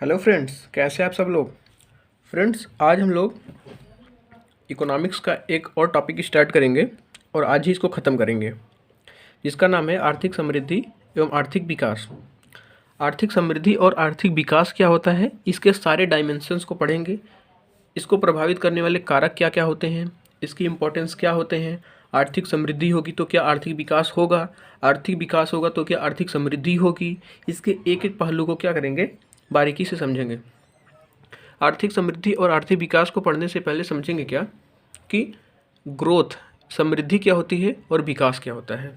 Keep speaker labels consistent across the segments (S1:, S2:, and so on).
S1: Hello friends, कैसे हैं आप सब लोग। फ्रेंड्स, आज हम लोग इकोनॉमिक्स का एक और टॉपिक स्टार्ट करेंगे और आज ही इसको ख़त्म करेंगे, जिसका नाम है आर्थिक समृद्धि एवं आर्थिक विकास। आर्थिक समृद्धि और आर्थिक विकास क्या होता है, इसके सारे डायमेंशंस को पढ़ेंगे। इसको प्रभावित करने वाले कारक क्या क्या होते हैं, इसकी इम्पोर्टेंस क्या होते हैं। आर्थिक समृद्धि होगी तो क्या आर्थिक विकास होगा, आर्थिक विकास होगा तो क्या आर्थिक समृद्धि होगी। इसके एक एक पहलू को क्या करेंगे, बारीकी से समझेंगे। आर्थिक समृद्धि और आर्थिक विकास को पढ़ने से पहले समझेंगे क्या कि ग्रोथ, समृद्धि क्या होती है और विकास क्या होता है।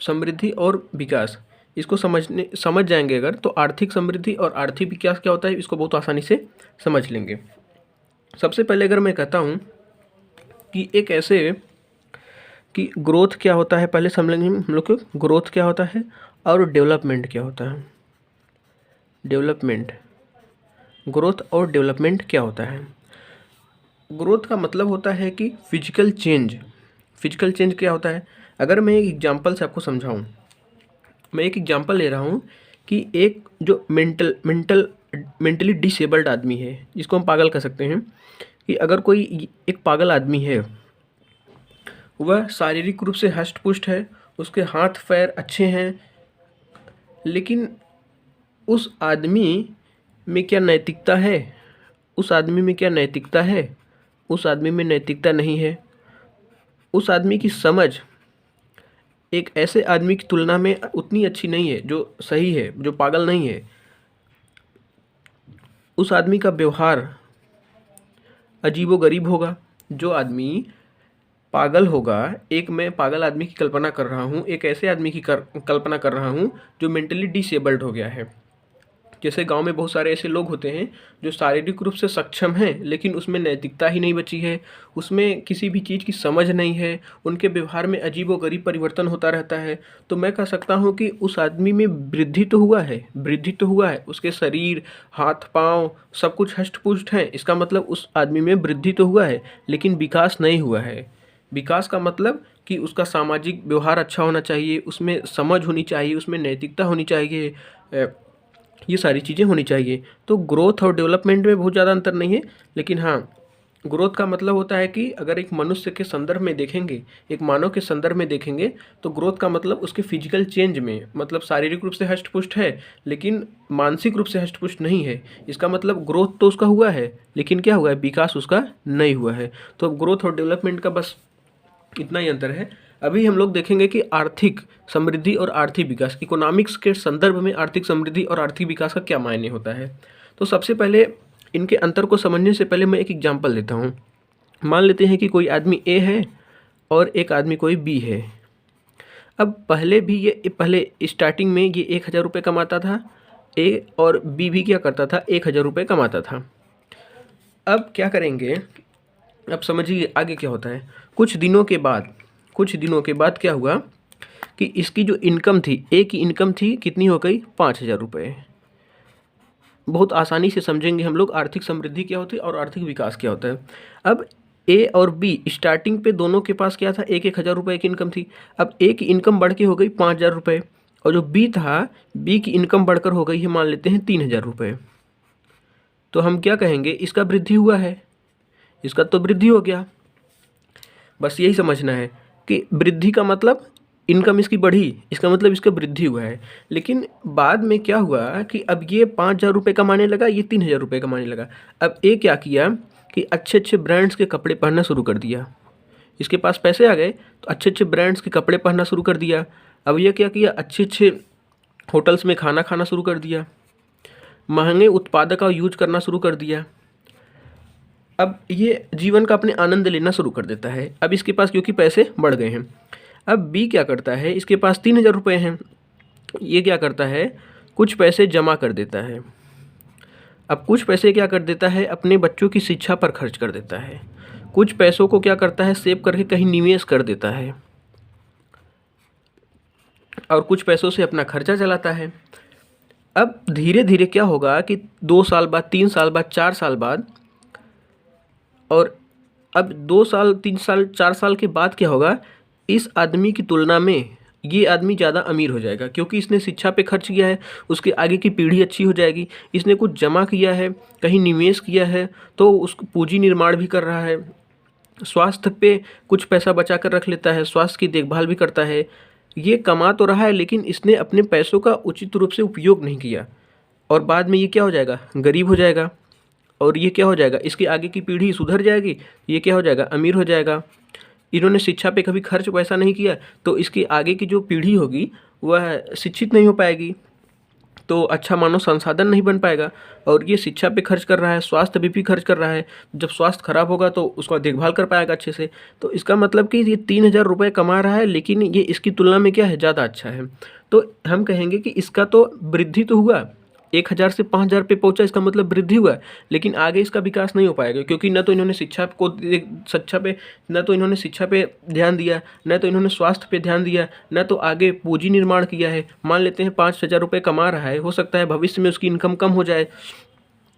S1: समृद्धि और विकास, इसको समझ जाएंगे अगर, तो आर्थिक समृद्धि और आर्थिक विकास क्या होता है इसको बहुत आसानी से समझ लेंगे। सबसे पहले अगर मैं कहता हूँ कि एक ऐसे कि ग्रोथ क्या होता है, पहले समझेंगे हम लोग को ग्रोथ क्या होता है और डेवलपमेंट क्या होता है। डेवलपमेंट, ग्रोथ और डेवलपमेंट क्या होता है। ग्रोथ का मतलब होता है कि फिजिकल चेंज। फिजिकल चेंज क्या होता है, अगर मैं एक एग्जांपल से आपको समझाऊं, मैं एक एग्जांपल ले रहा हूं कि एक जो मेंटली डिसेबल्ड आदमी है, जिसको हम पागल कह सकते हैं, कि अगर कोई एक पागल आदमी है, वह शारीरिक रूप से हष्ट पुष्ट है, उसके हाथ पैर अच्छे हैं, लेकिन उस आदमी में क्या नैतिकता है, उस आदमी में क्या नैतिकता है, उस आदमी में नैतिकता नहीं है। उस आदमी की समझ एक ऐसे आदमी की तुलना में उतनी अच्छी नहीं है जो सही है, जो पागल नहीं है। उस आदमी का व्यवहार अजीबोगरीब होगा। जो आदमी पागल होगा, एक मैं पागल आदमी की कल्पना कर रहा हूँ, एक ऐसे आदमी की कल्पना कर रहा हूँ जो मेंटली डिसेबल्ड हो गया है। जैसे गांव में बहुत सारे ऐसे लोग होते हैं जो शारीरिक रूप से सक्षम हैं, लेकिन उसमें नैतिकता ही नहीं बची है, उसमें किसी भी चीज़ की समझ नहीं है, उनके व्यवहार में अजीबोगरीब परिवर्तन होता रहता है। तो मैं कह सकता हूँ कि उस आदमी में वृद्धि तो हुआ है, वृद्धि तो हुआ है, उसके शरीर, हाथ पाँव सब कुछ हष्ट पुष्ट हैं, इसका मतलब उस आदमी में वृद्धि तो हुआ है, लेकिन विकास नहीं हुआ है। विकास का मतलब कि उसका सामाजिक व्यवहार अच्छा होना चाहिए, उसमें समझ होनी चाहिए, उसमें नैतिकता होनी चाहिए, ये सारी चीज़ें होनी चाहिए। तो ग्रोथ और डेवलपमेंट में बहुत ज़्यादा अंतर नहीं है, लेकिन हाँ, ग्रोथ का मतलब होता है कि अगर एक मनुष्य के संदर्भ में देखेंगे, एक मानव के संदर्भ में देखेंगे, तो ग्रोथ का मतलब उसके फिजिकल चेंज में, मतलब शारीरिक रूप से हष्ट पुष्ट है लेकिन मानसिक रूप से हष्ट पुष्ट नहीं है। इसका मतलब ग्रोथ तो उसका हुआ है, लेकिन क्या हुआ है, विकास उसका नहीं हुआ है। तो ग्रोथ और डेवलपमेंट का बस इतना ही अंतर है। अभी हम लोग देखेंगे कि आर्थिक समृद्धि और आर्थिक विकास, इकोनॉमिक्स के संदर्भ में आर्थिक समृद्धि और आर्थिक विकास का क्या मायने होता है। तो सबसे पहले इनके अंतर को समझने से पहले मैं एक एग्जांपल देता हूँ। मान लेते हैं कि कोई आदमी ए है और एक आदमी कोई बी है। अब पहले स्टार्टिंग में ये 1,000 रुपये कमाता था ए, और बी भी क्या करता था, 1,000 रुपये कमाता था। अब क्या करेंगे, अब समझिए आगे क्या होता है। कुछ दिनों के बाद क्या हुआ कि इसकी जो इनकम थी, ए की इनकम थी, कितनी हो गई, 5,000 रुपये। बहुत आसानी से समझेंगे हम लोग आर्थिक समृद्धि क्या होती है और आर्थिक विकास क्या होता है। अब ए और बी स्टार्टिंग पे दोनों के पास क्या था, 1,000 रुपये की इनकम थी। अब ए की इनकम बढ़ के हो गई 5,000 रुपये, और जो बी था, बी की इनकम बढ़कर हो गई है, मान लेते हैं 3,000 रुपये। तो हम क्या कहेंगे, इसका वृद्धि हुआ है, इसका तो वृद्धि हो गया। बस यही समझना है कि वृद्धि का मतलब इनकम इसकी बढ़ी, इसका मतलब इसका वृद्धि हुआ है। लेकिन बाद में क्या हुआ कि अब ये 5,000 रुपये कमाने लगा, ये 3,000 रुपये कमाने लगा। अब ये क्या किया कि अच्छे अच्छे ब्रांड्स के कपड़े पहनना शुरू कर दिया। इसके पास पैसे आ गए तो अच्छे अच्छे ब्रांड्स के कपड़े पहनना शुरू कर दिया। अब ये क्या किया, अच्छे अच्छे होटल्स में खाना खाना शुरू कर दिया, महंगे उत्पादों का यूज करना शुरू कर दिया। अब ये जीवन का अपने आनंद लेना शुरू कर देता है। अब इसके पास क्योंकि पैसे बढ़ गए हैं। अब बी क्या करता है, इसके पास 3,000 रुपये हैं, ये क्या करता है, कुछ पैसे जमा कर देता है। अब कुछ पैसे क्या कर देता है, अपने बच्चों की शिक्षा पर खर्च कर देता है। कुछ पैसों को क्या करता है, सेव करके कहीं निवेश कर देता है, और कुछ पैसों से अपना खर्चा चलाता है। अब धीरे धीरे क्या होगा कि 2 साल बाद, 3 साल बाद, 4 साल बाद, और अब 2 साल, 3 साल, 4 साल के बाद क्या होगा, इस आदमी की तुलना में ये आदमी ज़्यादा अमीर हो जाएगा, क्योंकि इसने शिक्षा पे खर्च किया है, उसकी आगे की पीढ़ी अच्छी हो जाएगी। इसने कुछ जमा किया है, कहीं निवेश किया है, तो उस पूंजी निर्माण भी कर रहा है। स्वास्थ्य पे कुछ पैसा बचा कर रख लेता है, स्वास्थ्य की देखभाल भी करता है। ये कमा तो रहा है, लेकिन इसने अपने पैसों का उचित रूप से उपयोग नहीं किया, और बाद में ये क्या हो जाएगा, गरीब हो जाएगा। और ये क्या हो जाएगा, इसकी आगे की पीढ़ी सुधर जाएगी, ये क्या हो जाएगा, अमीर हो जाएगा। इन्होंने शिक्षा पे कभी खर्च वैसा नहीं किया, तो इसकी आगे की जो पीढ़ी होगी वह शिक्षित नहीं हो पाएगी, तो अच्छा मानव संसाधन नहीं बन पाएगा। और ये शिक्षा पे खर्च कर रहा है, स्वास्थ्य भी खर्च कर रहा है। जब स्वास्थ्य खराब होगा तो उसका देखभाल कर पाएगा अच्छे से। तो इसका मतलब कि ये 3,000 रुपये कमा रहा है, लेकिन ये इसकी तुलना में क्या है, ज़्यादा अच्छा है। तो हम कहेंगे कि इसका तो वृद्धि तो हुआ, 1,000 से 5,000 पे पहुंचा, इसका मतलब वृद्धि हुआ, लेकिन आगे इसका विकास नहीं हो पाएगा, क्योंकि न तो इन्होंने शिक्षा पे ध्यान दिया, न तो इन्होंने स्वास्थ्य पे ध्यान दिया, न तो आगे पूंजी निर्माण किया है। मान लेते हैं 5,000 रुपये कमा रहा है, हो सकता है भविष्य में उसकी इनकम कम हो जाए,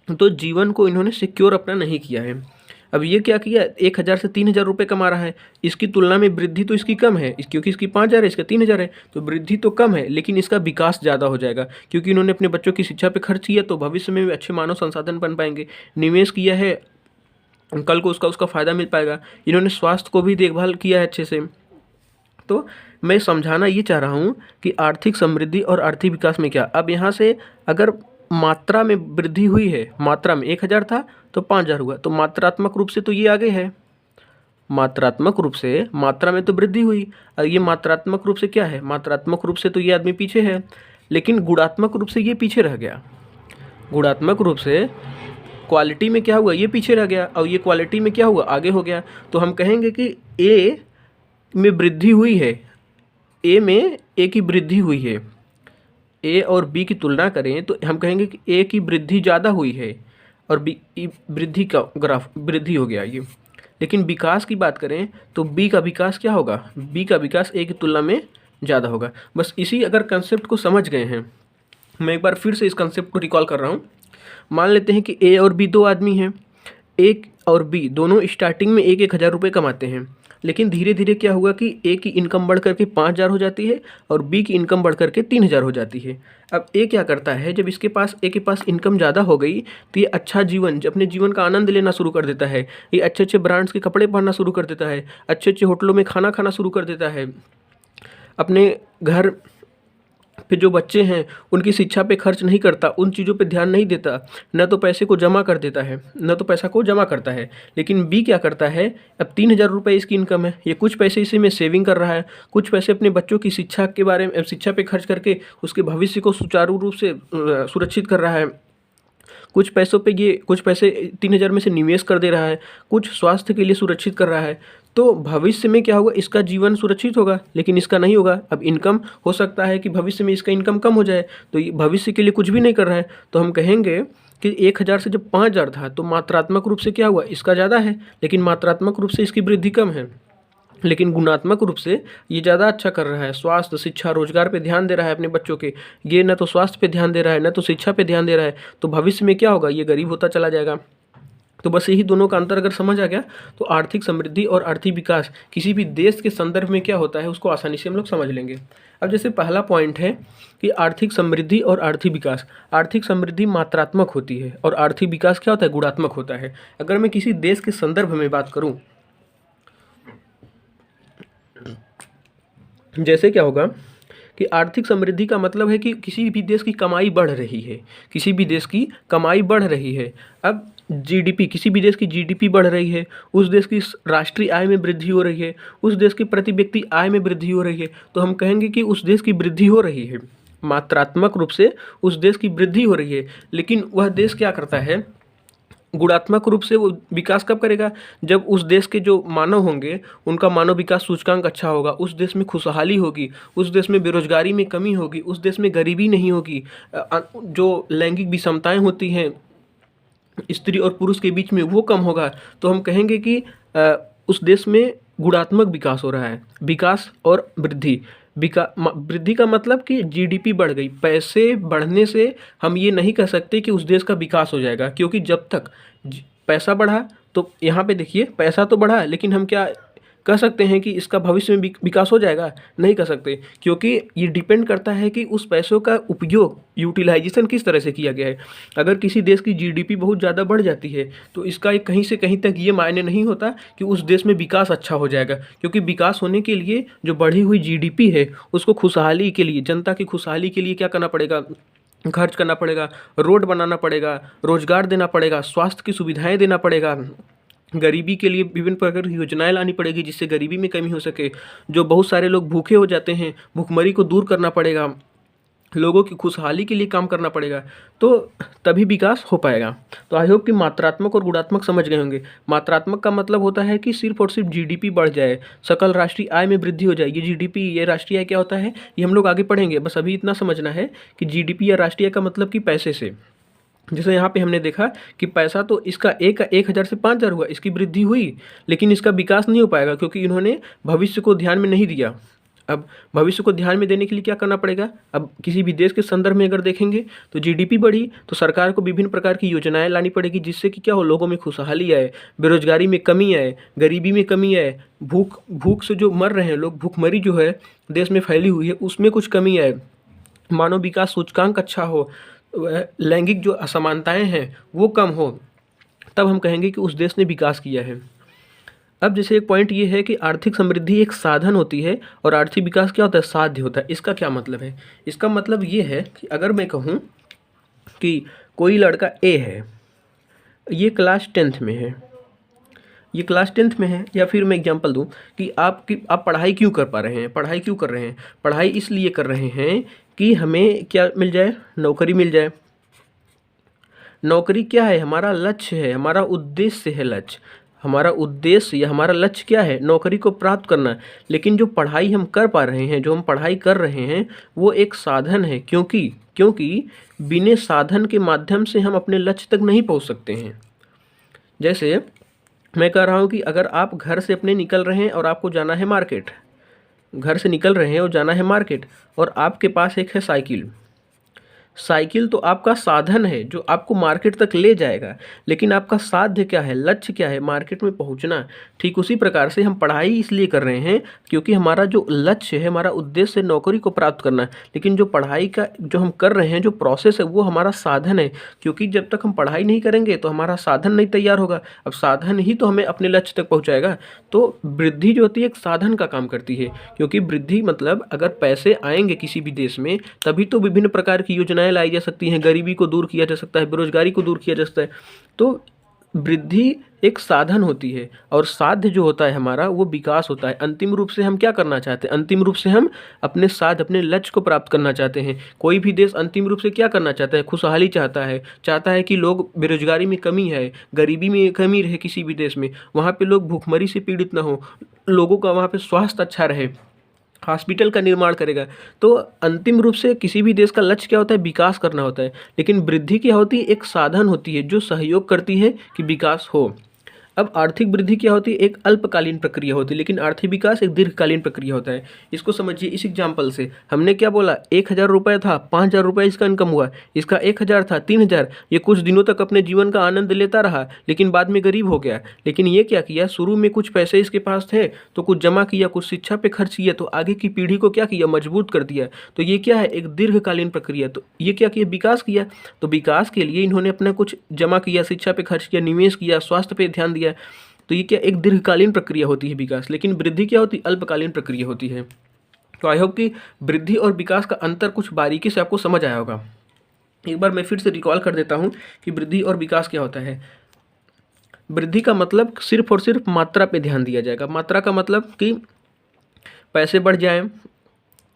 S1: तो जीवन को इन्होंने सिक्योर अपना नहीं किया है। अब ये क्या किया, 1,000 से 3,000 रुपये कमा रहा है, इसकी तुलना में वृद्धि तो इसकी कम है, क्योंकि इसकी 5,000 है, इसका 3,000 है, तो वृद्धि तो कम है, लेकिन इसका विकास ज़्यादा हो जाएगा, क्योंकि इन्होंने अपने बच्चों की शिक्षा पे खर्च किया, तो भविष्य में भी अच्छे मानव संसाधन बन पाएंगे। निवेश किया है, कल को उसका फ़ायदा मिल पाएगा। इन्होंने स्वास्थ्य को भी देखभाल किया है अच्छे से। तो मैं समझाना ये चाह रहा हूँ कि आर्थिक समृद्धि और आर्थिक विकास में क्या, अब यहाँ से अगर मात्रा में वृद्धि हुई है, मात्रा में 1,000 था तो 5,000 हुआ, तो मात्रात्मक रूप से तो ये आगे है, मात्रात्मक रूप से, मात्रा में तो वृद्धि हुई, और ये मात्रात्मक रूप से क्या है, मात्रात्मक रूप से तो ये आदमी पीछे है, लेकिन गुणात्मक रूप से ये पीछे रह गया। गुणात्मक रूप से क्वालिटी में क्या हुआ, ये पीछे रह गया, और ये क्वालिटी में क्या हुआ, आगे हो गया। तो हम कहेंगे कि ए में वृद्धि हुई है, ए की वृद्धि हुई है, ए और बी की तुलना करें तो हम कहेंगे कि ए की वृद्धि ज़्यादा हुई है, और बी वृद्धि का ग्राफ वृद्धि हो गया ये। लेकिन विकास की बात करें तो बी का विकास क्या होगा, बी का विकास ए की तुलना में ज़्यादा होगा। बस इसी अगर कंसेप्ट को समझ गए हैं, मैं एक बार फिर से इस कंसेप्ट को रिकॉल कर रहा हूँ। मान लेते हैं कि ए और बी दो आदमी हैं, ए और बी दोनों स्टार्टिंग में 1,000 रुपये कमाते हैं, लेकिन धीरे धीरे क्या हुआ कि ए की इनकम बढ़ करके 5,000 हो जाती है, और बी की इनकम बढ़ करके 3,000 हो जाती है। अब ए क्या करता है, जब ए के पास इनकम ज़्यादा हो गई, तो ये अच्छा जीवन, अपने जीवन का आनंद लेना शुरू कर देता है। ये अच्छे अच्छे ब्रांड्स के कपड़े पहनना शुरू कर देता है, अच्छे अच्छे होटलों में खाना खाना शुरू कर देता है, अपने घर पे जो बच्चे हैं उनकी शिक्षा पे खर्च नहीं करता, उन चीज़ों पे ध्यान नहीं देता, न तो पैसे को जमा कर देता है, न तो पैसा को जमा करता है। लेकिन बी क्या करता है, अब 3,000 रुपये इसकी इनकम है, ये कुछ पैसे इसी में सेविंग कर रहा है, कुछ पैसे अपने बच्चों की शिक्षा के बारे में, शिक्षा पे खर्च करके उसके भविष्य को सुचारू रूप से सुरक्षित कर रहा है। कुछ पैसे 3,000 में से निवेश कर दे रहा है, कुछ स्वास्थ्य के लिए सुरक्षित कर रहा है। तो भविष्य में क्या होगा, इसका जीवन सुरक्षित होगा, लेकिन इसका नहीं होगा। अब इनकम हो सकता है कि भविष्य में इसका इनकम कम हो जाए, तो ये भविष्य के लिए कुछ भी नहीं कर रहा है। तो हम कहेंगे कि 1,000 से जब 5,000 था तो मात्रात्मक रूप से क्या हुआ, इसका ज़्यादा है, लेकिन मात्रात्मक रूप से इसकी वृद्धि कम है। लेकिन गुणात्मक रूप से ये ज़्यादा अच्छा कर रहा है, स्वास्थ्य, शिक्षा, रोजगार पे ध्यान दे रहा है अपने बच्चों के। ये न तो स्वास्थ्य पे ध्यान दे रहा है, न तो शिक्षा पे ध्यान दे रहा है, तो भविष्य में क्या होगा, ये गरीब होता चला जाएगा। तो बस यही दोनों का अंतर अगर समझ आ गया तो आर्थिक समृद्धि और आर्थिक विकास किसी भी देश के संदर्भ में क्या होता है उसको आसानी से हम लोग समझ लेंगे। अब जैसे पहला पॉइंट है कि आर्थिक समृद्धि और आर्थिक विकास। आर्थिक समृद्धि मात्रात्मक होती है और आर्थिक विकास क्या होता है, गुणात्मक होता है। अगर मैं किसी देश के संदर्भ में बात करूँ, जैसे क्या होगा कि आर्थिक समृद्धि का मतलब है कि किसी भी देश की कमाई बढ़ रही है, किसी भी देश की कमाई बढ़ रही है। अब जीडीपी, किसी भी देश की जीडीपी बढ़ रही है, उस देश की राष्ट्रीय आय में वृद्धि हो रही है, उस देश की प्रति व्यक्ति आय में वृद्धि हो रही है, तो हम कहेंगे कि उस देश की वृद्धि हो रही है, मात्रात्मक रूप से उस देश की वृद्धि हो रही है। लेकिन वह देश क्या करता है, गुणात्मक रूप से वो विकास कब करेगा, जब उस देश के जो मानव होंगे उनका मानव विकास सूचकांक अच्छा होगा, उस देश में खुशहाली होगी, उस देश में बेरोजगारी में कमी होगी, उस देश में गरीबी नहीं होगी, जो लैंगिक विषमताएं होती हैं स्त्री और पुरुष के बीच में वो कम होगा। तो हम कहेंगे कि उस देश में गुणात्मक विकास हो रहा है। विकास और वृद्धि, वृद्धि का मतलब कि जीडीपी बढ़ गई। पैसे बढ़ने से हम ये नहीं कह सकते कि उस देश का विकास हो जाएगा, क्योंकि जब तक पैसा बढ़ा, तो यहाँ पे देखिए पैसा तो बढ़ा, लेकिन हम क्या कह सकते हैं कि इसका भविष्य में विकास हो जाएगा? नहीं कह सकते, क्योंकि ये डिपेंड करता है कि उस पैसों का उपयोग, यूटिलाइजेशन किस तरह से किया गया है। अगर किसी देश की जीडीपी बहुत ज़्यादा बढ़ जाती है तो इसका एक कहीं से कहीं तक ये मायने नहीं होता कि उस देश में विकास अच्छा हो जाएगा, क्योंकि विकास होने के लिए जो बढ़ी हुई जीडीपी है उसको खुशहाली के लिए, जनता की खुशहाली के लिए क्या करना पड़ेगा? खर्च करना पड़ेगा, रोड बनाना पड़ेगा, रोजगार देना पड़ेगा, स्वास्थ्य की सुविधाएं देना पड़ेगा, गरीबी के लिए विभिन्न प्रकार की योजनाएं लानी पड़ेगी जिससे गरीबी में कमी हो सके। जो बहुत सारे लोग भूखे हो जाते हैं, भुखमरी को दूर करना पड़ेगा, लोगों की खुशहाली के लिए काम करना पड़ेगा, तो तभी विकास हो पाएगा। तो आई होप कि मात्रात्मक और गुणात्मक समझ गए होंगे। मात्रात्मक का मतलब होता है कि सिर्फ और सिर्फ जीडीपी बढ़ जाए, सकल राष्ट्रीय आय में वृद्धि हो जाए। ये जीडीपी, ये राष्ट्रीय आय क्या होता है ये हम लोग आगे पढ़ेंगे, बस अभी इतना समझना है कि जीडीपी या राष्ट्रीय आय का मतलब कि पैसे से। जैसे यहाँ पे हमने देखा कि पैसा तो इसका 1,000 से 5,000 हुआ, इसकी वृद्धि हुई, लेकिन इसका विकास नहीं हो पाएगा क्योंकि इन्होंने भविष्य को ध्यान में नहीं दिया। अब भविष्य को ध्यान में देने के लिए क्या करना पड़ेगा? अब किसी भी देश के संदर्भ में अगर देखेंगे तो जीडीपी बढ़ी तो सरकार को विभिन्न प्रकार की योजनाएं लानी पड़ेगी जिससे कि क्या हो, लोगों में खुशहाली आए, बेरोजगारी में कमी आए, गरीबी में कमी आए, भूख भूख से जो मर रहे हैं लोग, भूखमरी जो है देश में फैली हुई है उसमें कुछ कमी आए, मानव विकास सूचकांक अच्छा हो, लैंगिक जो असमानताएं हैं वो कम हो, तब हम कहेंगे कि उस देश ने विकास किया है। अब जैसे एक पॉइंट ये है कि आर्थिक समृद्धि एक साधन होती है और आर्थिक विकास क्या होता है? साध्य होता है। इसका क्या मतलब है? इसका मतलब ये है कि अगर मैं कहूँ कि कोई लड़का ए है, ये क्लास 10th में है, ये क्लास 10th में है, या फिर मैं एग्जांपल दूं कि आप पढ़ाई क्यों कर पा रहे हैं? पढ़ाई क्यों कर रहे हैं? पढ़ाई इसलिए कर रहे हैं कि हमें क्या मिल जाए? नौकरी मिल जाए। नौकरी क्या है? हमारा लक्ष्य है, हमारा उद्देश्य है। लक्ष्य, हमारा उद्देश्य या हमारा लक्ष्य क्या है? नौकरी को प्राप्त करना। लेकिन जो पढ़ाई हम कर पा रहे हैं, जो हम पढ़ाई कर रहे हैं वो एक साधन है, क्योंकि बिना साधन के माध्यम से हम अपने लक्ष्य तक नहीं पहुंच सकते हैं। जैसे मैं कह रहा हूँ कि अगर आप घर से अपने निकल रहे हैं और आपको जाना है मार्केट, घर से निकल रहे हैं और जाना है मार्केट, और आपके पास एक है साइकिल। साइकिल तो आपका साधन है जो आपको मार्केट तक ले जाएगा, लेकिन आपका साध्य क्या है? लक्ष्य क्या है? मार्केट में पहुंचना। ठीक उसी प्रकार से हम पढ़ाई इसलिए कर रहे हैं क्योंकि हमारा जो लक्ष्य है, हमारा उद्देश्य है नौकरी को प्राप्त करना, लेकिन जो पढ़ाई का जो हम कर रहे हैं, जो प्रोसेस है, वो हमारा साधन है, क्योंकि जब तक हम पढ़ाई नहीं करेंगे तो हमारा साधन नहीं तैयार होगा। अब साधन ही तो हमें अपने लक्ष्य तक पहुँचाएगा। तो वृद्धि जो होती है एक साधन का काम करती है, क्योंकि वृद्धि मतलब अगर पैसे आएंगे किसी भी देश में तभी तो विभिन्न प्रकार की योजनाएं लाई जा सकती हैं, गरीबी को दूर किया जा सकता है, बेरोजगारी को दूर किया जा सकता है। तो वृद्धि एक साधन होती है और साध्य जो होता है हमारा वो विकास होता है। अंतिम रूप से हम क्या करना चाहते हैं? अंतिम रूप से हम अपने साध्य, अपने लक्ष्य को प्राप्त करना चाहते हैं। कोई भी देश अंतिम रूप से क्या करना चाहता है? खुशहाली चाहता है कि लोग, बेरोजगारी में कमी है, गरीबी में कमी रहे किसी भी देश में, वहाँ पे लोग भूखमरी से पीड़ित ना हो, लोगों का वहाँ पे स्वास्थ्य अच्छा रहे, हॉस्पिटल का निर्माण करेगा। तो अंतिम रूप से किसी भी देश का लक्ष्य क्या होता है? विकास करना होता है। लेकिन वृद्धि क्या होती है? एक साधन होती है जो सहयोग करती है कि विकास हो। अब आर्थिक वृद्धि क्या होती है? एक अल्पकालीन प्रक्रिया होती है, लेकिन आर्थिक विकास एक दीर्घकालीन प्रक्रिया होता है। इसको समझिए इस एग्जाम्पल से। हमने क्या बोला? 1,000 रुपये था, 5,000 रुपये इसका इनकम हुआ, इसका 1,000 था, 3,000। ये कुछ दिनों तक अपने जीवन का आनंद लेता रहा, लेकिन बाद में गरीब हो गया। लेकिन ये क्या किया? शुरू में कुछ पैसे इसके पास थे तो कुछ जमा किया, कुछ शिक्षा पे खर्च किया, तो आगे की पीढ़ी को क्या किया? मजबूत कर दिया। तो ये क्या है? एक दीर्घकालीन प्रक्रिया। तो ये क्या किया? विकास किया। तो विकास के लिए इन्होंने अपना कुछ जमा किया, शिक्षा पे खर्च किया, निवेश किया, स्वास्थ्य पे ध्यान दिया। तो ये क्या? एक दीर्घकालीन प्रक्रिया होती है विकास। लेकिन वृद्धि क्या होती है? अल्पकालीन प्रक्रिया होती है। तो आई होप कि वृद्धि और विकास का अंतर कुछ बारीकी से आपको समझ आया होगा। एक बार मैं फिर से रिकॉल कर देता हूँ कि वृद्धि और विकास क्या होता है। वृद्धि का मतलब सिर्फ और सिर्फ मात्रा पे ध्यान दिया जाएगा। मात्रा का मतलब कि पैसे बढ़ जाएं।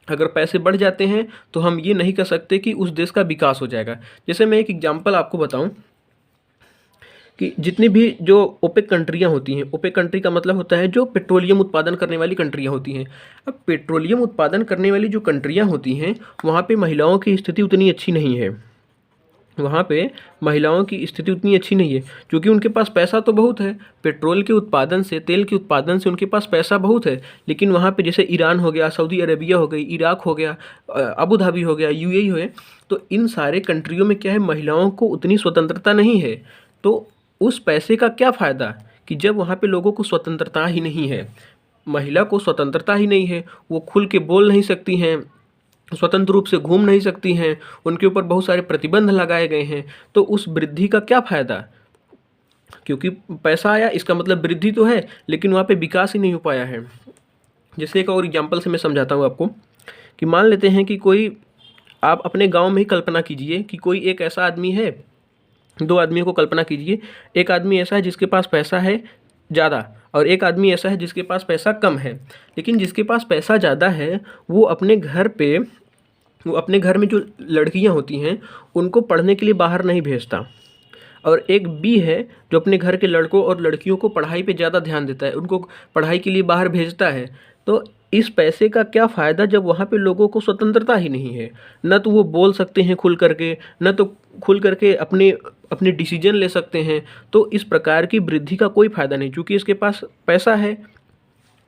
S1: अगर पैसे बढ़ जाते हैं तो हम ये नहीं कह सकते कि उस देश का विकास हो जाएगा। जैसे मैं एक एग्जाम्पल आपको बताऊं कि जितनी भी जो ओपेक कंट्रियां होती हैं, ओपेक कंट्री का मतलब होता है जो पेट्रोलियम उत्पादन करने वाली कंट्रियां होती हैं। अब पेट्रोलियम उत्पादन करने वाली जो कंट्रियां होती हैं वहाँ पे महिलाओं की स्थिति उतनी अच्छी नहीं है। वहाँ पे महिलाओं की स्थिति उतनी अच्छी नहीं है क्योंकि उनके पास पैसा तो बहुत है, पेट्रोल के उत्पादन से, तेल के उत्पादन से उनके पास पैसा बहुत है। लेकिन वहाँ पे जैसे ईरान हो गया, सऊदी अरेबिया हो गई, इराक हो गया, अबू धाबी हो गया, यूएई हो गया, तो इन सारे कंट्रियों में क्या है? महिलाओं को उतनी स्वतंत्रता नहीं है। तो उस पैसे का क्या फ़ायदा कि जब वहाँ पे लोगों को स्वतंत्रता ही नहीं है, महिला को स्वतंत्रता ही नहीं है, वो खुल के बोल नहीं सकती हैं, स्वतंत्र रूप से घूम नहीं सकती हैं, उनके ऊपर बहुत सारे प्रतिबंध लगाए गए हैं, तो उस वृद्धि का क्या फ़ायदा? क्योंकि पैसा आया, इसका मतलब वृद्धि तो है, लेकिन वहाँ पे विकास ही नहीं हो पाया है। जैसे एक और एग्जांपल से मैं समझाता हूँ आपको कि मान लेते हैं कि कोई, आप अपने गांव में ही कल्पना कीजिए कि कोई एक ऐसा आदमी है, दो आदमियों को कल्पना कीजिए। एक आदमी ऐसा है जिसके पास पैसा है ज़्यादा, और एक आदमी ऐसा है जिसके पास पैसा कम है। लेकिन जिसके पास पैसा ज़्यादा है वो अपने घर में जो लड़कियां होती हैं उनको पढ़ने के लिए बाहर नहीं भेजता, और एक बी है जो अपने घर के लड़कों और लड़कियों को पढ़ाई पे ज़्यादा ध्यान देता है, उनको पढ़ाई के लिए बाहर भेजता है। तो इस पैसे का क्या फ़ायदा जब वहाँ पे लोगों को स्वतंत्रता ही नहीं है? न तो वो बोल सकते हैं खुल करके, न तो खुल करके अपने अपने डिसीजन ले सकते हैं। तो इस प्रकार की वृद्धि का कोई फ़ायदा नहीं, क्योंकि इसके पास पैसा है,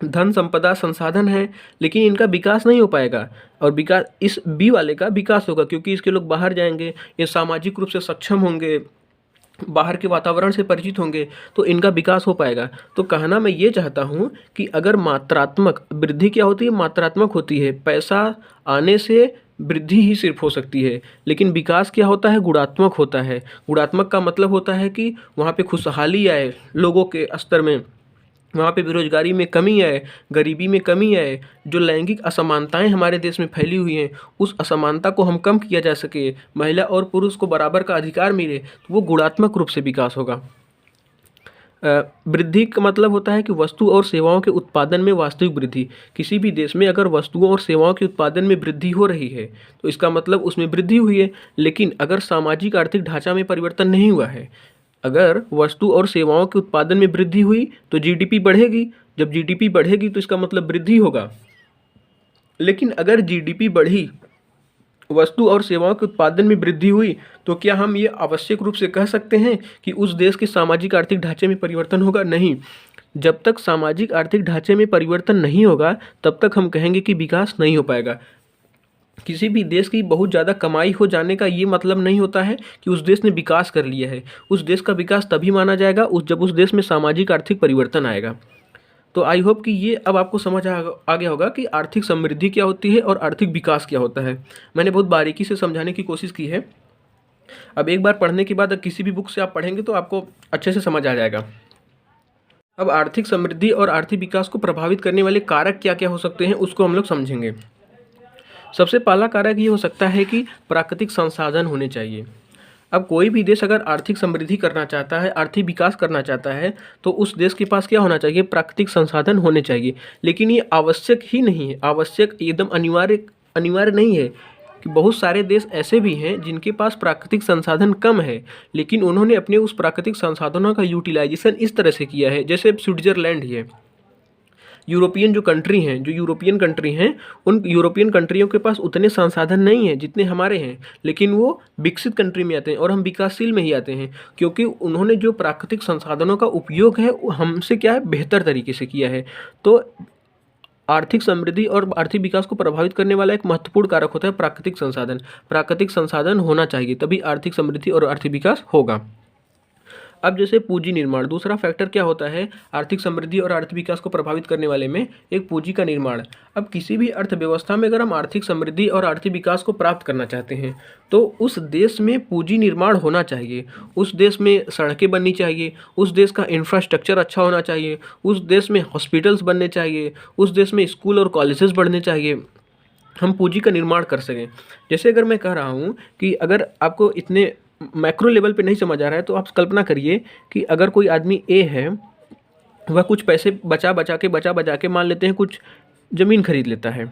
S1: धन संपदा संसाधन है, लेकिन इनका विकास नहीं हो पाएगा। और विकास इस बी वाले का विकास होगा, क्योंकि इसके लोग बाहर जाएंगे, ये सामाजिक रूप से सक्षम होंगे, बाहर के वातावरण से परिचित होंगे, तो इनका विकास हो पाएगा। तो कहना मैं ये चाहता हूँ कि अगर मात्रात्मक वृद्धि क्या होती है, मात्रात्मक होती है, पैसा आने से वृद्धि ही सिर्फ हो सकती है। लेकिन विकास क्या होता है, गुणात्मक होता है। गुणात्मक का मतलब होता है कि वहाँ पे खुशहाली आए लोगों के स्तर में, वहाँ पे बेरोजगारी में कमी आए, गरीबी में कमी आए, जो लैंगिक असमानताएं हमारे देश में फैली हुई हैं उस असमानता को हम कम किया जा सके, महिला और पुरुष को बराबर का अधिकार मिले, तो वो गुणात्मक रूप से विकास होगा। वृद्धि का मतलब होता है कि वस्तु और सेवाओं के उत्पादन में वास्तविक वृद्धि। किसी भी देश में अगर वस्तुओं और सेवाओं के उत्पादन में वृद्धि हो रही है तो इसका मतलब उसमें वृद्धि हुई है। लेकिन अगर सामाजिक आर्थिक ढांचा में परिवर्तन नहीं हुआ है, अगर वस्तु और सेवाओं के उत्पादन में वृद्धि हुई तो जीडीपी बढ़ेगी, जब जीडीपी बढ़ेगी तो इसका मतलब वृद्धि होगा। लेकिन अगर जीडीपी बढ़ी, वस्तु और सेवाओं के उत्पादन में वृद्धि हुई, तो क्या हम ये आवश्यक रूप से कह सकते हैं कि उस देश के सामाजिक आर्थिक ढांचे में परिवर्तन होगा? नहीं। जब तक सामाजिक आर्थिक ढांचे में परिवर्तन नहीं होगा तब तक हम कहेंगे कि विकास नहीं हो पाएगा। किसी भी देश की बहुत ज़्यादा कमाई हो जाने का ये मतलब नहीं होता है कि उस देश ने विकास कर लिया है। उस देश का विकास तभी माना जाएगा जब उस देश में सामाजिक आर्थिक परिवर्तन आएगा। तो आई होप कि ये अब आपको समझ आ गया होगा कि आर्थिक समृद्धि क्या होती है और आर्थिक विकास क्या होता है। मैंने बहुत बारीकी से समझाने की कोशिश की है। अब एक बार पढ़ने के बाद किसी भी बुक से आप पढ़ेंगे तो आपको अच्छे से समझ आ जाएगा। अब आर्थिक समृद्धि और आर्थिक विकास को प्रभावित करने वाले कारक क्या क्या हो सकते हैं उसको हम लोग समझेंगे। सबसे पहला कारक ये हो सकता है कि प्राकृतिक संसाधन होने चाहिए। अब कोई भी देश अगर आर्थिक समृद्धि करना चाहता है, आर्थिक विकास करना चाहता है, तो उस देश के पास क्या होना चाहिए, प्राकृतिक संसाधन होने चाहिए। लेकिन ये आवश्यक ही नहीं है, आवश्यक एकदम अनिवार्य नहीं है कि बहुत सारे देश ऐसे भी हैं जिनके पास प्राकृतिक संसाधन कम है, लेकिन उन्होंने अपने उस प्राकृतिक संसाधनों का यूटिलाइजेशन इस तरह से किया है, जैसे स्विट्जरलैंड ही है। यूरोपियन कंट्री हैं, उन यूरोपियन कंट्रियों के पास उतने संसाधन नहीं हैं जितने हमारे हैं, लेकिन वो विकसित कंट्री में आते हैं और हम विकासशील में ही आते हैं, क्योंकि उन्होंने जो प्राकृतिक संसाधनों का उपयोग है वो हमसे क्या है, बेहतर तरीके से किया है। तो आर्थिक समृद्धि और आर्थिक विकास को प्रभावित करने वाला एक महत्वपूर्ण कारक होता है प्राकृतिक संसाधन। प्राकृतिक संसाधन होना चाहिए तभी आर्थिक समृद्धि और आर्थिक विकास होगा। अब जैसे पूंजी निर्माण, दूसरा फैक्टर क्या होता है आर्थिक समृद्धि और आर्थिक विकास को प्रभावित करने वाले में, एक पूंजी का निर्माण। अब किसी भी अर्थव्यवस्था में अगर हम आर्थिक समृद्धि और आर्थिक विकास को प्राप्त करना चाहते हैं तो उस देश में पूंजी निर्माण होना चाहिए, उस देश में सड़कें बननी चाहिए, उस देश का इंफ्रास्ट्रक्चर अच्छा होना चाहिए, उस देश में हॉस्पिटल्स बनने चाहिए, उस देश में स्कूल और कॉलेजेस बढ़ने चाहिए, हम पूंजी का निर्माण कर सकें। जैसे अगर मैं कह रहा हूँ कि अगर आपको इतने मैक्रो लेवल पे नहीं समझ आ रहा है तो आप कल्पना करिए कि अगर कोई आदमी ए है, वह कुछ पैसे बचा बचा के मान लेते हैं कुछ ज़मीन खरीद लेता है।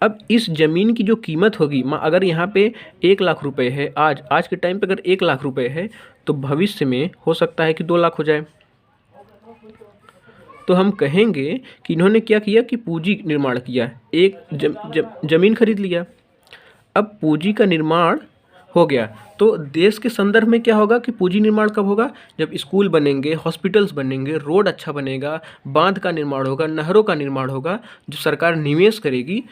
S1: अब इस ज़मीन की जो कीमत होगी, अगर यहाँ पे 1 लाख रुपए है, आज के टाइम पे अगर 1 लाख रुपए है तो भविष्य में हो सकता है कि 2 लाख हो जाए। तो हम कहेंगे कि इन्होंने क्या किया कि पूंजी निर्माण किया, एक ज़मीन खरीद लिया। अब पूंजी का निर्माण हो गया तो देश के संदर्भ में क्या होगा कि पूंजी निर्माण कब होगा, जब स्कूल बनेंगे, हॉस्पिटल्स बनेंगे, रोड अच्छा बनेगा, बांध का निर्माण होगा, नहरों का निर्माण होगा, जो सरकार निवेश करेगी,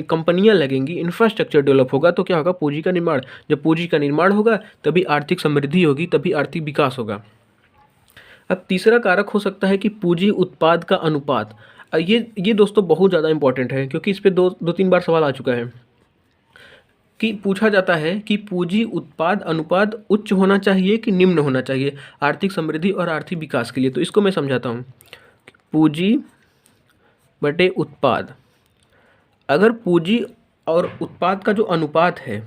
S1: कंपनियां लगेंगी, इंफ्रास्ट्रक्चर डेवलप होगा, तो क्या होगा, पूंजी का निर्माण। जब पूंजी का निर्माण होगा तभी आर्थिक समृद्धि होगी, तभी आर्थिक विकास होगा। अब तीसरा कारक हो सकता है कि पूंजी उत्पाद का अनुपात। ये दोस्तों बहुत ज़्यादा इंपॉर्टेंट है, क्योंकि इस पे दो दो तीन बार सवाल आ चुका है कि पूछा जाता है कि पूंजी उत्पाद अनुपात उच्च होना चाहिए कि निम्न होना चाहिए आर्थिक समृद्धि और आर्थिक विकास के लिए। तो इसको मैं समझाता हूँ। पूंजी बटे उत्पाद, अगर पूंजी और उत्पाद का जो अनुपात है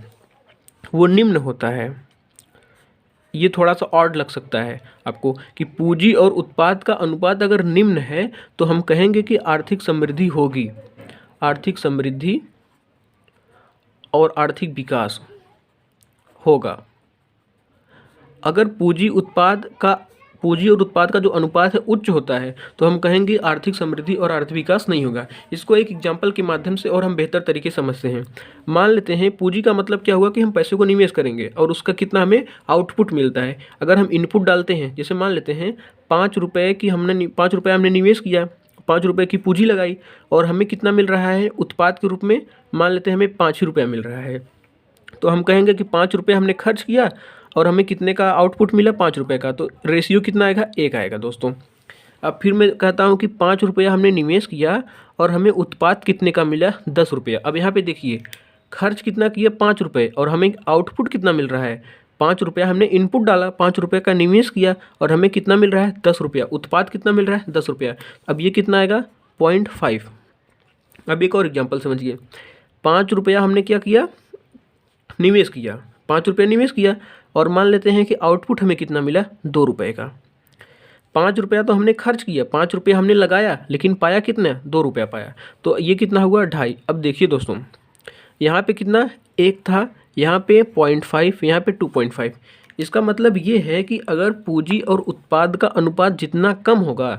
S1: वो निम्न होता है, ये थोड़ा सा ऑड लग सकता है आपको कि पूंजी और उत्पाद का अनुपात अगर निम्न है तो हम कहेंगे कि आर्थिक समृद्धि होगी, आर्थिक समृद्धि और आर्थिक विकास होगा। अगर पूंजी और उत्पाद का जो अनुपात है उच्च होता है तो हम कहेंगे आर्थिक समृद्धि और आर्थिक विकास नहीं होगा। इसको एक एग्जांपल के माध्यम से और हम बेहतर तरीके से समझते हैं। मान लेते हैं पूंजी का मतलब क्या हुआ कि हम पैसे को निवेश करेंगे और उसका कितना हमें आउटपुट मिलता है। अगर हम इनपुट डालते हैं, जैसे मान लेते हैं 5 रुपये की पाँच रुपये हमने निवेश किया, 5 रुपये की पूंजी लगाई और हमें कितना मिल रहा है उत्पाद के रूप में, मान लेते हैं हमें 5 ही रुपया मिल रहा है। तो हम कहेंगे कि 5 रुपये हमने खर्च किया और हमें कितने का आउटपुट मिला, 5 रुपये का। तो रेशियो कितना आएगा, 1 आएगा दोस्तों। अब फिर मैं कहता हूँ कि 5 रुपया हमने निवेश किया और हमें उत्पाद कितने का मिला, 10 रुपया। अब यहाँ पे देखिए खर्च कितना किया, 5 रुपये, और हमें आउटपुट कितना मिल रहा है, 5 रुपया हमने इनपुट डाला, 5 रुपये का निवेश किया और हमें कितना मिल रहा है, 10 रुपया। उत्पाद कितना मिल रहा है, 10 रुपया। अब ये कितना आएगा, 0.5। अब एक और एग्जाम्पल समझिए। 5 रुपया हमने क्या किया, निवेश किया, 5 रुपये निवेश किया और मान लेते हैं कि आउटपुट हमें कितना मिला, 2 रुपये का। 5 रुपया तो हमने खर्च किया, 5 रुपये हमने लगाया, लेकिन पाया कितना, 2 रुपया पाया। तो ये कितना हुआ, 2.5। अब देखिए दोस्तों, यहाँ पे कितना 1 था, यहाँ पे 0.5, यहाँ पे 2.5। इसका मतलब ये है कि अगर पूंजी और उत्पाद का अनुपात जितना कम होगा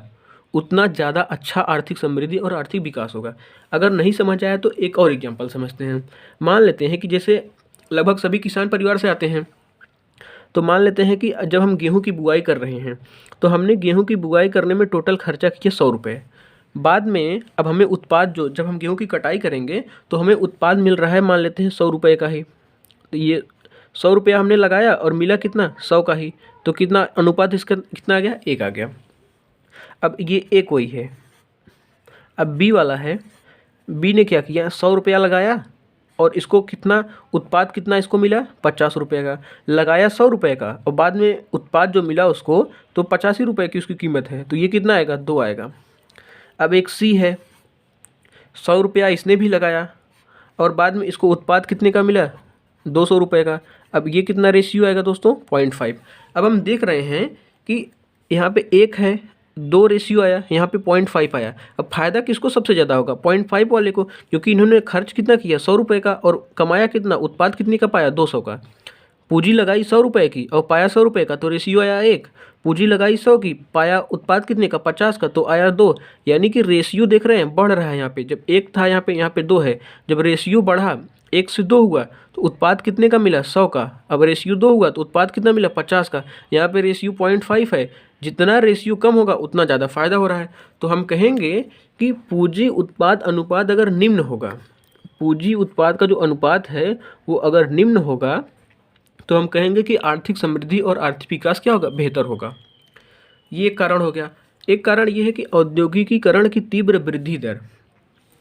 S1: उतना ज़्यादा अच्छा आर्थिक समृद्धि और आर्थिक विकास होगा। अगर नहीं समझ आया तो एक और एग्जाम्पल समझते हैं। मान लेते हैं कि जैसे लगभग सभी किसान परिवार से आते हैं, तो मान लेते हैं कि जब हम गेहूं की बुआई कर रहे हैं तो हमने गेहूं की बुआई करने में टोटल खर्चा किया 100 रुपये। बाद में अब हमें उत्पाद जब हम गेहूं की कटाई करेंगे तो हमें उत्पाद मिल रहा है, मान लेते हैं 100 रुपये का ही। तो ये 100 रुपया हमने लगाया और मिला कितना, 100 का ही। तो कितना अनुपात इसका कितना आ गया, 1 आ गया। अब ये एक वही है। अब बी वाला है, बी ने क्या किया, 100 रुपया लगाया और इसको कितना उत्पाद कितना इसको मिला, 50 रुपये का। लगाया 100 रुपये का और बाद में उत्पाद जो मिला उसको तो 85 रुपये की उसकी कीमत है। तो ये कितना आएगा, 2 आएगा। अब एक सी है, 100 रुपया इसने भी लगाया और बाद में इसको उत्पाद कितने का मिला, 200 रुपये का। अब ये कितना रेशियो आएगा दोस्तों, 0.5। अब हम देख रहे हैं कि यहाँ पे 1 है, 2 रेशियो आया, यहाँ पे 0.5 आया। अब फायदा किसको सबसे ज़्यादा होगा, 0.5 वाले को, क्योंकि इन्होंने खर्च कितना किया, 100 रुपये का, और कमाया कितना, उत्पाद कितने का पाया, 200 का। पूंजी लगाई 100 रुपये की और पाया 100 रुपये का, तो रेशियो आया 1। पूंजी लगाई 100 की, पाया उत्पाद कितने का, 50 का, तो आया 2। यानी कि रेशियो देख रहे हैं बढ़ रहा है। यहाँ पे जब 1 था, यहाँ पे 2 है। जब रेशियो बढ़ा, 1 से 2 हुआ तो उत्पाद कितने का मिला, 100 का। अब रेशियो 2 हुआ तो उत्पाद कितना मिला, 50 का। यहाँ पे रेशियो 0.5 है। जितना रेशियो कम होगा उतना ज़्यादा फायदा हो रहा है। तो हम कहेंगे कि पूंजी उत्पाद अनुपात अगर निम्न होगा, पूंजी उत्पाद का जो अनुपात है वो अगर निम्न होगा तो हम कहेंगे कि आर्थिक समृद्धि और आर्थिक विकास क्या होगा, बेहतर होगा। ये एक कारण हो गया। एक कारण ये है कि औद्योगिकीकरण की तीव्र वृद्धि दर,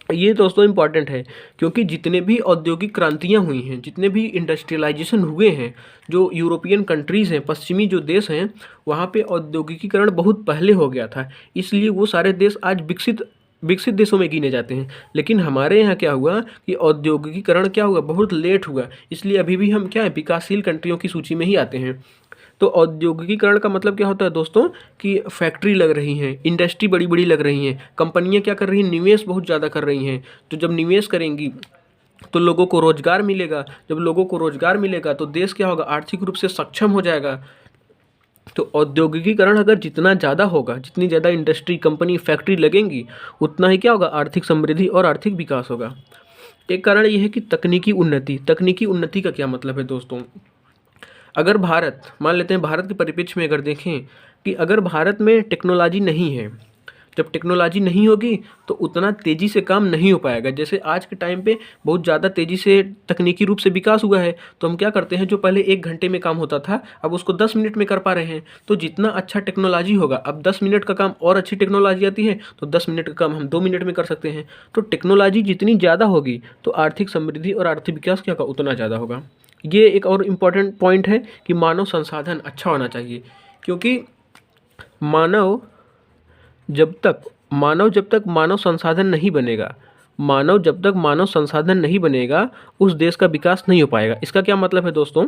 S1: ये दोस्तों इम्पॉर्टेंट है, क्योंकि जितने भी औद्योगिक क्रांतियाँ हुई हैं, जितने भी इंडस्ट्रियलाइजेशन हुए हैं, जो यूरोपियन कंट्रीज़ हैं, पश्चिमी जो देश हैं, वहाँ पे औद्योगिकीकरण बहुत पहले हो गया था। इसलिए वो सारे देश आज विकसित देशों में गिने जाते हैं। लेकिन हमारे यहाँ क्या हुआ कि औद्योगिकीकरण क्या हुआ, बहुत लेट हुआ। इसलिए अभी भी हम क्या है, विकासशील कंट्रियों की सूची में ही आते हैं। तो औद्योगिकीकरण का मतलब क्या होता है दोस्तों कि फैक्ट्री लग रही हैं, इंडस्ट्री बड़ी बड़ी लग रही हैं, कंपनियां क्या कर रही हैं, निवेश बहुत ज़्यादा कर रही हैं। तो जब निवेश करेंगी तो लोगों को रोज़गार मिलेगा। जब लोगों को रोज़गार मिलेगा तो देश क्या होगा, आर्थिक रूप से सक्षम हो जाएगा। तो औद्योगिकीकरण अगर जितना ज़्यादा होगा, जितनी ज़्यादा इंडस्ट्री, कंपनी, फैक्ट्री लगेंगी, उतना ही क्या होगा, आर्थिक समृद्धि और आर्थिक विकास होगा। एक कारण ये है कि तकनीकी उन्नति। तकनीकी उन्नति का क्या मतलब है दोस्तों, अगर भारत, मान लेते हैं भारत के परिप्रेक्ष्य में अगर देखें कि अगर भारत में टेक्नोलॉजी नहीं है, जब टेक्नोलॉजी नहीं होगी तो उतना तेज़ी से काम नहीं हो पाएगा। जैसे आज के टाइम पे बहुत ज़्यादा तेज़ी से तकनीकी रूप से विकास हुआ है, तो हम क्या करते हैं, जो पहले 1 घंटे में काम होता था अब उसको 10 मिनट में कर पा रहे हैं। तो जितना अच्छा टेक्नोलॉजी होगा, अब 10 मिनट का काम और अच्छी टेक्नोलॉजी आती है तो 10 मिनट का काम हम 2 मिनट में कर सकते हैं। तो टेक्नोलॉजी जितनी ज़्यादा होगी तो आर्थिक समृद्धि और आर्थिक विकास क्या होगा, उतना ज़्यादा होगा। ये एक और इम्पॉर्टेंट पॉइंट है कि मानव संसाधन अच्छा होना चाहिए, क्योंकि मानव जब तक मानव संसाधन नहीं बनेगा, मानव संसाधन नहीं बनेगा, उस देश का विकास नहीं हो पाएगा। इसका क्या मतलब है दोस्तों?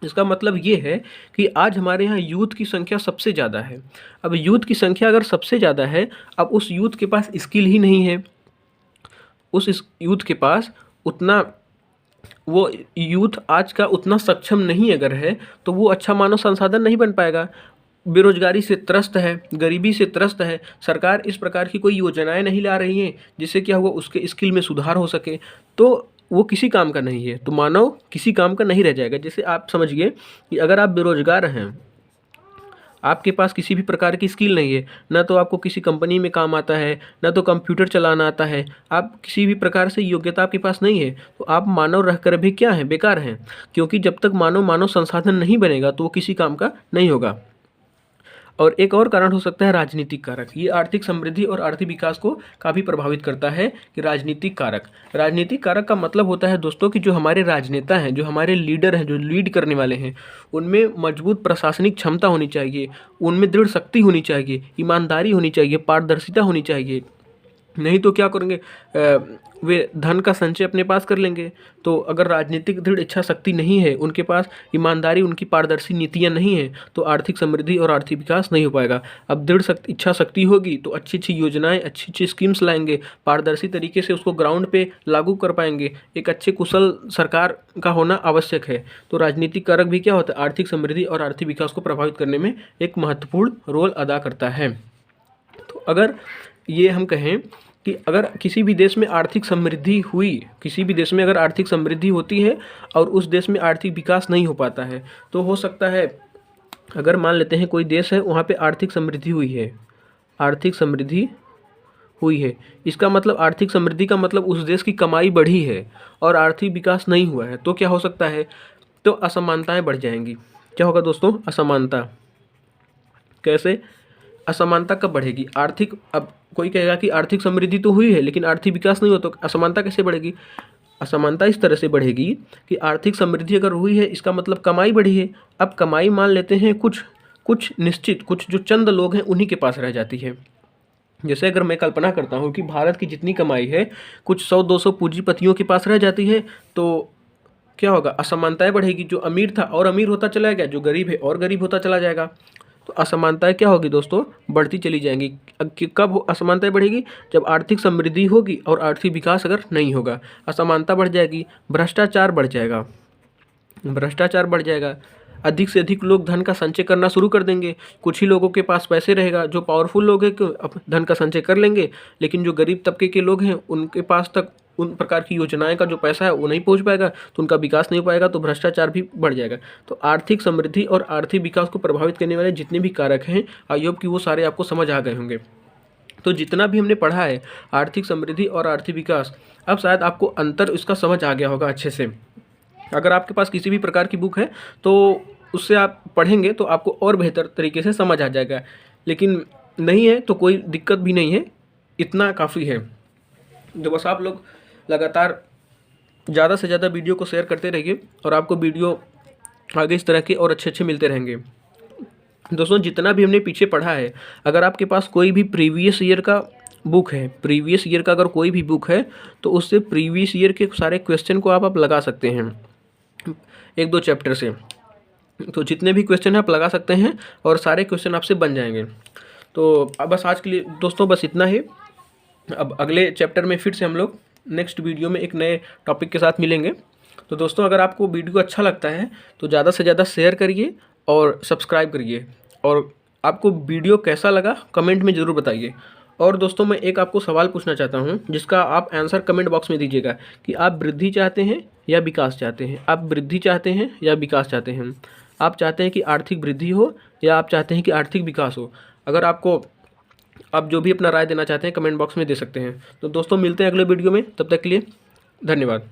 S1: इसका मतलब ये है कि आज हमारे यहाँ यूथ की संख्या सबसे ज़्यादा है। अब यूथ की संख्या अगर सबसे ज़्यादा है, अब उस यूथ के पास स्किल ही नहीं है, उस यूथ के पास उतना, वो यूथ आज का उतना सक्षम नहीं अगर है, तो वो अच्छा मानव संसाधन नहीं बन पाएगा। बेरोजगारी से त्रस्त है, गरीबी से त्रस्त है, सरकार इस प्रकार की कोई योजनाएं नहीं ला रही हैं जिससे क्या हुआ उसके स्किल में सुधार हो सके, तो वो किसी काम का नहीं है, तो मानव किसी काम का नहीं रह जाएगा। जैसे आप समझिए कि अगर आप बेरोजगार हैं, आपके पास किसी भी प्रकार की स्किल नहीं है, ना तो आपको किसी कंपनी में काम आता है, ना तो कंप्यूटर चलाना आता है, आप किसी भी प्रकार से योग्यता आपके पास नहीं है, तो आप मानव रहकर भी क्या हैं, बेकार हैं। क्योंकि जब तक मानव संसाधन नहीं बनेगा तो वो किसी काम का नहीं होगा। और एक और कारण हो सकता है राजनीतिक कारक। ये आर्थिक समृद्धि और आर्थिक विकास को काफ़ी प्रभावित करता है कि राजनीतिक कारक का मतलब होता है दोस्तों कि जो हमारे राजनेता हैं, जो हमारे लीडर हैं, जो लीड करने वाले हैं, उनमें मजबूत प्रशासनिक क्षमता होनी चाहिए, उनमें दृढ़ शक्ति होनी चाहिए, ईमानदारी होनी चाहिए, पारदर्शिता होनी चाहिए। नहीं तो क्या करेंगे, वे धन का संचय अपने पास कर लेंगे। तो अगर राजनीतिक दृढ़ इच्छा शक्ति नहीं है, उनके पास ईमानदारी, उनकी पारदर्शी नीतियाँ नहीं हैं, तो आर्थिक समृद्धि और आर्थिक विकास नहीं हो पाएगा। अब दृढ़ इच्छा शक्ति होगी तो अच्छी अच्छी योजनाएं, अच्छी अच्छी स्कीम्स लाएंगे, पारदर्शी तरीके से उसको ग्राउंड पे लागू कर पाएंगे। एक अच्छे कुशल सरकार का होना आवश्यक है। तो राजनीतिक कारक भी क्या होता है, आर्थिक समृद्धि और आर्थिक विकास को प्रभावित करने में एक महत्वपूर्ण रोल अदा करता है। तो अगर ये हम कहें कि अगर किसी भी देश में आर्थिक समृद्धि हुई, किसी भी देश में अगर आर्थिक समृद्धि होती है और उस देश में आर्थिक विकास नहीं हो पाता है, तो हो सकता है, अगर मान लेते हैं कोई देश है वहाँ पे आर्थिक समृद्धि हुई है, इसका मतलब आर्थिक समृद्धि का मतलब उस देश की कमाई बढ़ी है और आर्थिक विकास नहीं हुआ है, तो क्या हो सकता है, तो असमानताएं बढ़ जाएंगी। क्या होगा दोस्तों, असमानता। कैसे असमानता कब बढ़ेगी, आर्थिक, अब कोई कहेगा कि आर्थिक समृद्धि तो हुई है लेकिन आर्थिक विकास नहीं हो, तो असमानता कैसे बढ़ेगी। असमानता इस तरह से बढ़ेगी कि आर्थिक समृद्धि अगर हुई है इसका मतलब कमाई बढ़ी है। अब कमाई मान लेते हैं कुछ निश्चित, कुछ जो चंद लोग हैं उन्हीं के पास रह जाती है। जैसे अगर मैं कल्पना करता हूँ कि भारत की जितनी कमाई है कुछ 100-200 पूंजीपतियों के पास रह जाती है, तो क्या होगा, असमानताएं बढ़ेगी। जो अमीर था और अमीर होता चला गया, जो गरीब है और गरीब होता चला जाएगा। तो असमानताएं क्या होगी दोस्तों, बढ़ती चली जाएंगी। कब असमानताएं बढ़ेगी, जब आर्थिक समृद्धि होगी और आर्थिक विकास अगर नहीं होगा, असमानता बढ़ जाएगी, भ्रष्टाचार बढ़ जाएगा, अधिक से अधिक लोग धन का संचय करना शुरू कर देंगे। कुछ ही लोगों के पास पैसे रहेगा, जो पावरफुल लोग हैं धन का संचय कर लेंगे, लेकिन जो गरीब तबके के लोग हैं उनके पास तक उन प्रकार की योजनाएं का जो पैसा है वो नहीं पहुंच पाएगा, तो उनका विकास नहीं हो पाएगा, तो भ्रष्टाचार भी बढ़ जाएगा। तो आर्थिक समृद्धि और आर्थिक विकास को प्रभावित करने वाले जितने भी कारक हैं, आई होप कि वो सारे आपको समझ आ गए होंगे। तो जितना भी हमने पढ़ा है आर्थिक समृद्धि और आर्थिक विकास, अब शायद आपको अंतर इसका समझ आ गया होगा अच्छे से। अगर आपके पास किसी भी प्रकार की बुक है तो उससे आप पढ़ेंगे तो आपको और बेहतर तरीके से समझ आ जाएगा, लेकिन नहीं है तो कोई दिक्कत भी नहीं है, इतना काफ़ी है। जो बस आप लोग लगातार ज़्यादा से ज़्यादा वीडियो को शेयर करते रहिए और आपको वीडियो आगे इस तरह के और अच्छे अच्छे मिलते रहेंगे। दोस्तों जितना भी हमने पीछे पढ़ा है, अगर आपके पास कोई भी प्रीवियस ईयर का बुक है, प्रीवियस ईयर का अगर कोई भी बुक है तो उससे प्रीवियस ईयर के सारे क्वेश्चन को आप लगा सकते हैं 1-2 चैप्टर से। तो जितने भी क्वेश्चन आप लगा सकते हैं और सारे क्वेश्चन आपसे बन जाएंगे। तो अब बस आज के लिए दोस्तों बस इतना ही। अब अगले चैप्टर में फिर से हम लोग नेक्स्ट वीडियो में एक नए टॉपिक के साथ मिलेंगे। तो दोस्तों अगर आपको वीडियो अच्छा लगता है तो ज़्यादा से ज़्यादा शेयर करिए और सब्सक्राइब करिए, और आपको वीडियो कैसा लगा कमेंट में ज़रूर बताइए। और दोस्तों मैं एक आपको सवाल पूछना चाहता हूं जिसका आप आंसर कमेंट बॉक्स में दीजिएगा कि आप वृद्धि चाहते हैं या विकास चाहते हैं, आप वृद्धि चाहते हैं या विकास चाहते हैं, आप चाहते हैं कि आर्थिक वृद्धि हो या आप चाहते हैं कि आर्थिक विकास हो। अगर आपको आप जो भी अपना राय देना चाहते हैं कमेंट बॉक्स में दे सकते हैं। तो दोस्तों मिलते हैं अगले वीडियो में, तब तक के लिए धन्यवाद।